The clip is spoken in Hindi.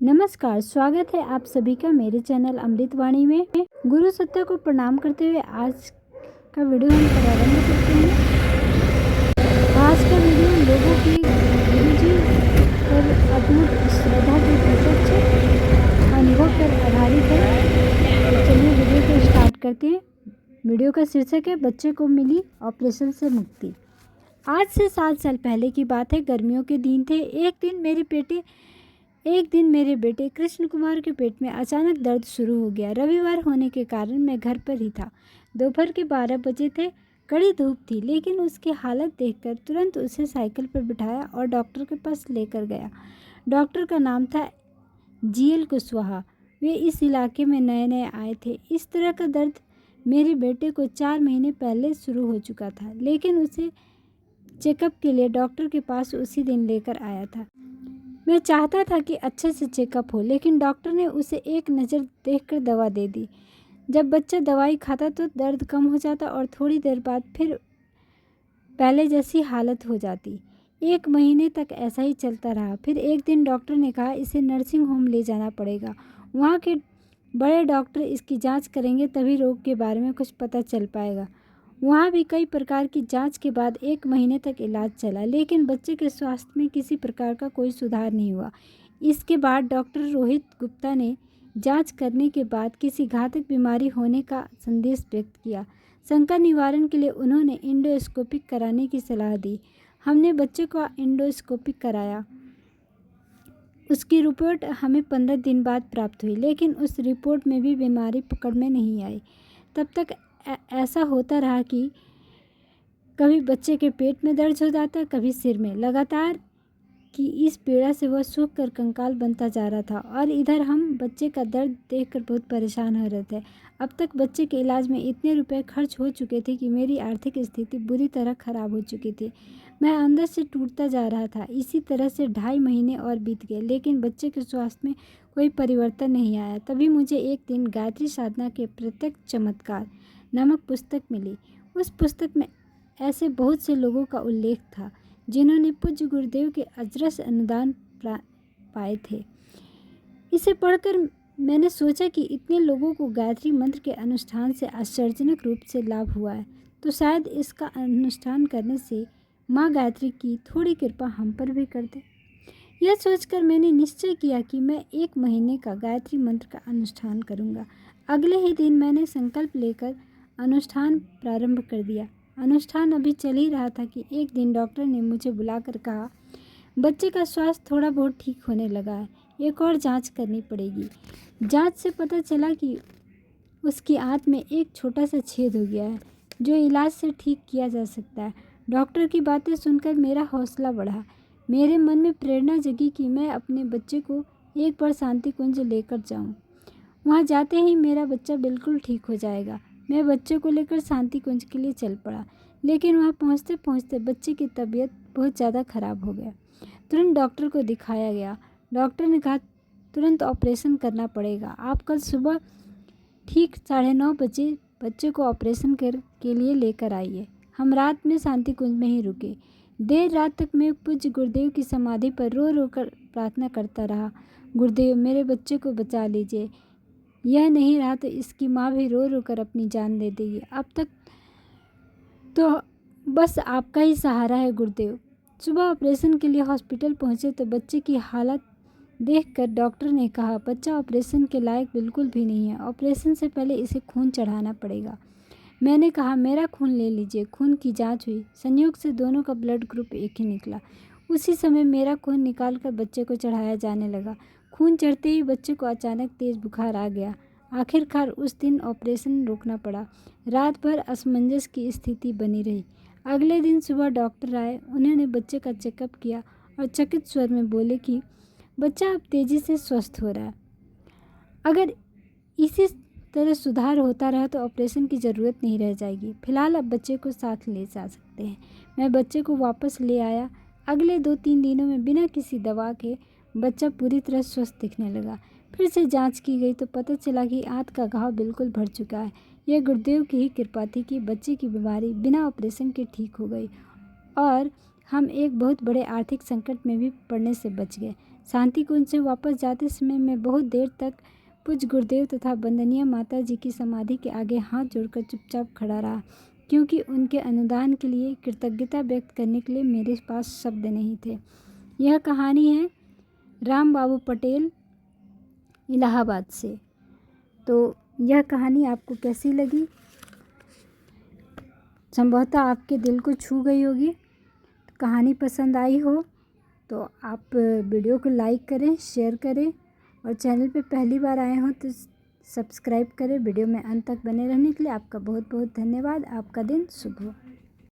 नमस्कार, स्वागत है आप सभी का मेरे चैनल अमृतवाणी में। गुरु सत्ता को प्रणाम करते हुए आज का वीडियो हम प्रारंभ करते हैं। आज का वीडियो लोगों की गुरुजी पर अटूट श्रद्धा के प्रत्यक्ष अनुभव पर आधारित है। तो चलिए वीडियो को स्टार्ट करते हैं। वीडियो का शीर्षक है बच्चे को मिली ऑपरेशन से मुक्ति। आज से 7 साल पहले की बात है। गर्मियों के दिन थे। एक दिन मेरे बेटे कृष्ण कुमार के पेट में अचानक दर्द शुरू हो गया। रविवार होने के कारण मैं घर पर ही था। दोपहर के 12 बजे थे। कड़ी धूप थी, लेकिन उसकी हालत देखकर तुरंत उसे साइकिल पर बिठाया और डॉक्टर के पास लेकर गया। डॉक्टर का नाम था जीएल कुशवाहा। वे इस इलाके में नए नए आए थे। इस तरह का दर्द मेरे बेटे को 4 महीने पहले शुरू हो चुका था, लेकिन उसे चेकअप के लिए डॉक्टर के पास उसी दिन लेकर आया था। मैं चाहता था कि अच्छे से चेकअप हो, लेकिन डॉक्टर ने उसे एक नज़र देखकर दवा दे दी। जब बच्चा दवाई खाता तो दर्द कम हो जाता और थोड़ी देर बाद फिर पहले जैसी हालत हो जाती। 1 महीने तक ऐसा ही चलता रहा। फिर एक दिन डॉक्टर ने कहा इसे नर्सिंग होम ले जाना पड़ेगा। वहाँ के बड़े डॉक्टर इसकी जांच करेंगे, तभी रोग के बारे में कुछ पता चल पाएगा। वहाँ भी कई प्रकार की जांच के बाद 1 महीने तक इलाज चला, लेकिन बच्चे के स्वास्थ्य में किसी प्रकार का कोई सुधार नहीं हुआ। इसके बाद डॉक्टर रोहित गुप्ता ने जांच करने के बाद किसी घातक बीमारी होने का संदेश व्यक्त किया। शंका निवारण के लिए उन्होंने एंडोस्कोपी कराने की सलाह दी। हमने बच्चे को एंडोस्कोपी कराया। उसकी रिपोर्ट हमें 15 दिन बाद प्राप्त हुई, लेकिन उस रिपोर्ट में भी बीमारी पकड़ में नहीं आई। तब तक ऐसा होता रहा कि कभी बच्चे के पेट में दर्द हो जाता, कभी सिर में। लगातार कि इस पीड़ा से वह सूख कर कंकाल बनता जा रहा था, और इधर हम बच्चे का दर्द देखकर बहुत परेशान हो रहे थे। अब तक बच्चे के इलाज में इतने रुपए खर्च हो चुके थे कि मेरी आर्थिक स्थिति बुरी तरह खराब हो चुकी थी। मैं अंदर से टूटता जा रहा था। इसी तरह से 2.5 महीने और बीत गए, लेकिन बच्चे के स्वास्थ्य में कोई परिवर्तन नहीं आया। तभी मुझे एक दिन गायत्री साधना के प्रत्यक्ष चमत्कार नामक पुस्तक मिली। उस पुस्तक में ऐसे बहुत से लोगों का उल्लेख था जिन्होंने पूज्य गुरुदेव के अजरस अनुदान पाए थे। इसे पढ़कर मैंने सोचा कि इतने लोगों को गायत्री मंत्र के अनुष्ठान से आश्चर्यजनक रूप से लाभ हुआ है, तो शायद इसका अनुष्ठान करने से माँ गायत्री की थोड़ी कृपा हम पर भी कर दे। यह सोचकर मैंने निश्चय किया कि मैं 1 महीने का गायत्री मंत्र का अनुष्ठान करूँगा। अगले ही दिन मैंने संकल्प लेकर अनुष्ठान प्रारंभ कर दिया। अनुष्ठान अभी चल ही रहा था कि एक दिन डॉक्टर ने मुझे बुलाकर कहा, बच्चे का स्वास्थ्य थोड़ा बहुत ठीक होने लगा है, एक और जांच करनी पड़ेगी। जांच से पता चला कि उसकी आंत में एक छोटा सा छेद हो गया है, जो इलाज से ठीक किया जा सकता है। डॉक्टर की बातें सुनकर मेरा हौसला बढ़ा। मेरे मन में प्रेरणा जगी कि मैं अपने बच्चे को एक बार शांति कुंज लेकर जाऊं। वहां जाते ही मेरा बच्चा बिल्कुल ठीक हो जाएगा। मैं बच्चे को लेकर शांति कुंज के लिए चल पड़ा, लेकिन वहां पहुंचते पहुंचते बच्चे की तबीयत बहुत ज़्यादा खराब हो गया। तुरंत डॉक्टर को दिखाया गया। डॉक्टर ने कहा तुरंत ऑपरेशन करना पड़ेगा। आप कल सुबह ठीक 9:30 बजे बच्चे को ऑपरेशन के लिए लेकर आइए। हम रात में शांति कुंज में ही रुके। देर रात तक मैं पूज्य गुरुदेव की समाधि पर रो रो कर प्रार्थना करता रहा, गुरुदेव मेरे बच्चे को बचा लीजिए। यह नहीं रहा तो इसकी माँ भी रो रो कर अपनी जान दे देगी। अब तक तो बस आपका ही सहारा है गुरुदेव। सुबह ऑपरेशन के लिए हॉस्पिटल पहुँचे तो बच्चे की हालत देखकर डॉक्टर ने कहा बच्चा ऑपरेशन के लायक बिल्कुल भी नहीं है। ऑपरेशन से पहले इसे खून चढ़ाना पड़ेगा। मैंने कहा मेरा खून ले लीजिए। खून की जांच हुई। संयोग से दोनों का ब्लड ग्रुप एक ही निकला। उसी समय मेरा खून निकालकर बच्चे को चढ़ाया जाने लगा। खून चढ़ते ही बच्चे को अचानक तेज बुखार आ गया। आखिरकार उस दिन ऑपरेशन रोकना पड़ा। रात भर असमंजस की स्थिति बनी रही। अगले दिन सुबह डॉक्टर आए। उन्होंने बच्चे का चेकअप किया और चकित स्वर में बोले कि बच्चा अब तेज़ी से स्वस्थ हो रहा है। अगर इसी तरह सुधार होता रहा तो ऑपरेशन की ज़रूरत नहीं रह जाएगी। फिलहाल अब बच्चे को साथ ले जा सकते हैं। मैं बच्चे को वापस ले आया। अगले 2-3 दिनों में बिना किसी दवा के बच्चा पूरी तरह स्वस्थ दिखने लगा। फिर से जांच की गई तो पता चला कि आंत का घाव बिल्कुल भर चुका है। यह गुरुदेव की ही कृपा थी कि बच्चे की बीमारी बिना ऑपरेशन के ठीक हो गई और हम एक बहुत बड़े आर्थिक संकट में भी पड़ने से बच गए। शांति कुंज से वापस जाते समय मैं बहुत देर तक पूज्य गुरुदेव तथा वंदनीय माता जी की समाधि के आगे हाथ जोड़कर चुपचाप खड़ा रहा, क्योंकि उनके अनुदान के लिए कृतज्ञता व्यक्त करने के लिए मेरे पास शब्द नहीं थे। यह कहानी है राम बाबू पटेल, इलाहाबाद से। तो यह कहानी आपको कैसी लगी? संभवतः आपके दिल को छू गई होगी। कहानी पसंद आई हो तो आप वीडियो को लाइक करें, शेयर करें और चैनल पे पहली बार आए हो तो सब्सक्राइब करें। वीडियो में अंत तक बने रहने के लिए आपका बहुत बहुत धन्यवाद। आपका दिन शुभ हो।